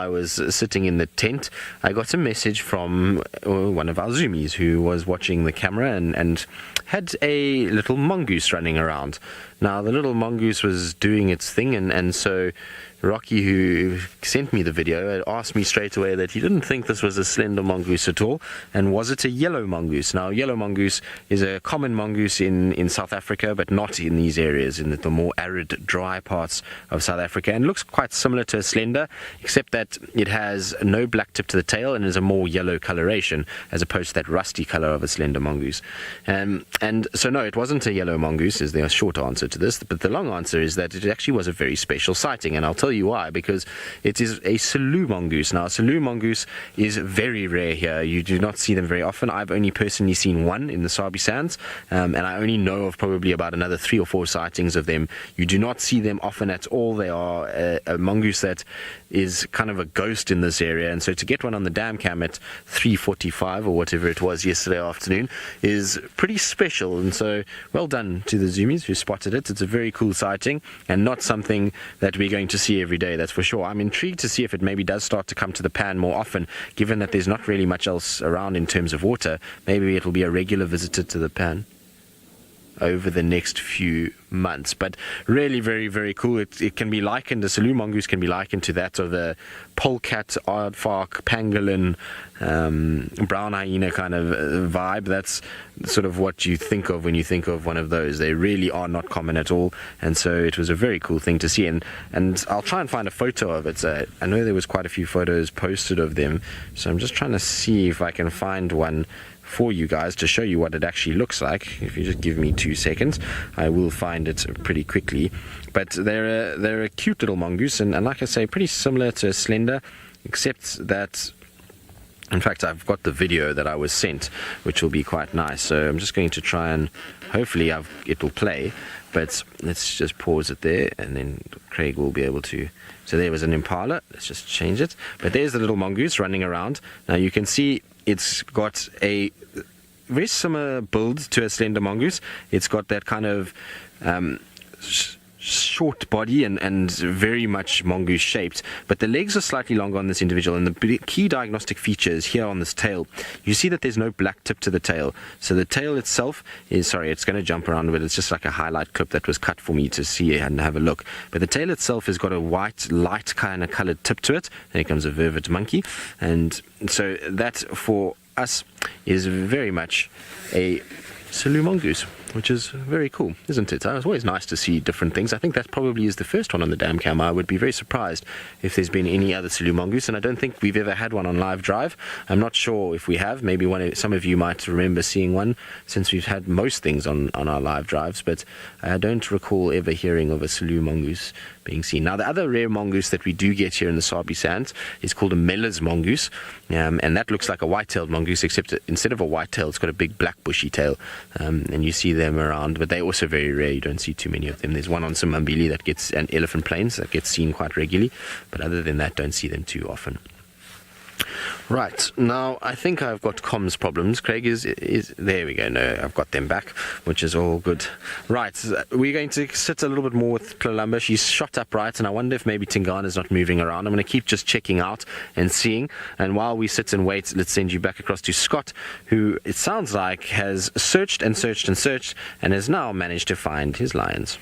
I was sitting in the tent, I got a message from one of our Zoomies who was watching the camera and had a little mongoose running around. Now, the little mongoose was doing its thing, and so Rocky, who sent me the video, had asked me straight away that he didn't think this was a slender mongoose at all, and was it a yellow mongoose? Now, yellow mongoose is a common mongoose in South Africa, but not in these areas, in the more arid, dry parts of South Africa, and looks quite similar to a slender, except that it has no black tip to the tail and is a more yellow coloration, as opposed to that rusty color of a slender mongoose. And so, no, it wasn't a yellow mongoose, is the short answer to this, but the long answer is that it actually was a very special sighting, and I'll tell you why, because it is a Selous mongoose. Now, a Selous mongoose is very rare here. You do not see them very often. I've only personally seen one in the Sabi Sands, and I only know of probably about another 3 or 4 sightings of them. You do not see them often at all. They are a mongoose that is kind of a ghost in this area, and so to get one on the dam cam at 3:45 or whatever it was yesterday afternoon is pretty special, and so well done to the Zoomies who spotted it. It's a very cool sighting and not something that we're going to see every day, that's for sure. I'm intrigued to see if it maybe does start to come to the pan more often, given that there's not really much else around in terms of water. Maybe it'll be a regular visitor to the pan over the next few months. But really very, very cool. It can be likened, the Selous mongoose can be likened to that of the polecat, aardvark, pangolin, brown hyena kind of vibe. That's sort of what you think of when you think of one of those. They really are not common at all, and so it was a very cool thing to see, and I'll try and find a photo of it. I know there was quite a few photos posted of them, so I'm just trying to see if I can find one for you guys to show you what it actually looks like. If you just give me 2 seconds, I will find it pretty quickly. But they're a cute little mongoose, and like I say, pretty similar to a slender, except that, in fact, I've got the video that I was sent, which will be quite nice. So I'm just going to try and hopefully it will play. But let's just pause it there, and then Craig will be able to. So there was an impala. Let's just change it. But there's the little mongoose running around. Now you can see it's got a very similar build to a slender mongoose. It's got that kind of short body and very much mongoose shaped, but the legs are slightly longer on this individual, and the key diagnostic feature is here on this tail. You see that there's no black tip to the tail, so the tail itself is, sorry, it's going to jump around, but it's just like a highlight clip that was cut for me to see and have a look. But the tail itself has got a white, light kind of colored tip to it. There comes a vervet monkey, and so that for us is very much a Selous mongoose, which is very cool, isn't it? It's always nice to see different things. I think that probably is the first one on the dam cam. I would be very surprised if there's been any other Selous mongoose, and I don't think we've ever had one on live drive. I'm not sure if we have. Maybe some of you might remember seeing one, since we've had most things on our live drives, but I don't recall ever hearing of a Selous mongoose being seen. Now, the other rare mongoose that we do get here in the Sabi Sands is called a Meller's mongoose, and that looks like a white-tailed mongoose, except instead of a white tail, it's got a big black bushy tail, and you see them around, but they're also very rare. You don't see too many of them. There's one on Simambili that gets, and Elephant Plains, that gets seen quite regularly, but other than that, don't see them too often. Right, now I think I've got comms problems. Craig is there we go. No, I've got them back, which is all good. Right, we're going to sit a little bit more with Columba. She's shot upright, and I wonder if maybe Tingana's not moving around. I'm going to keep just checking out and seeing, and while we sit and wait, let's send you back across to Scott, who it sounds like has searched and searched and searched and has now managed to find his lions.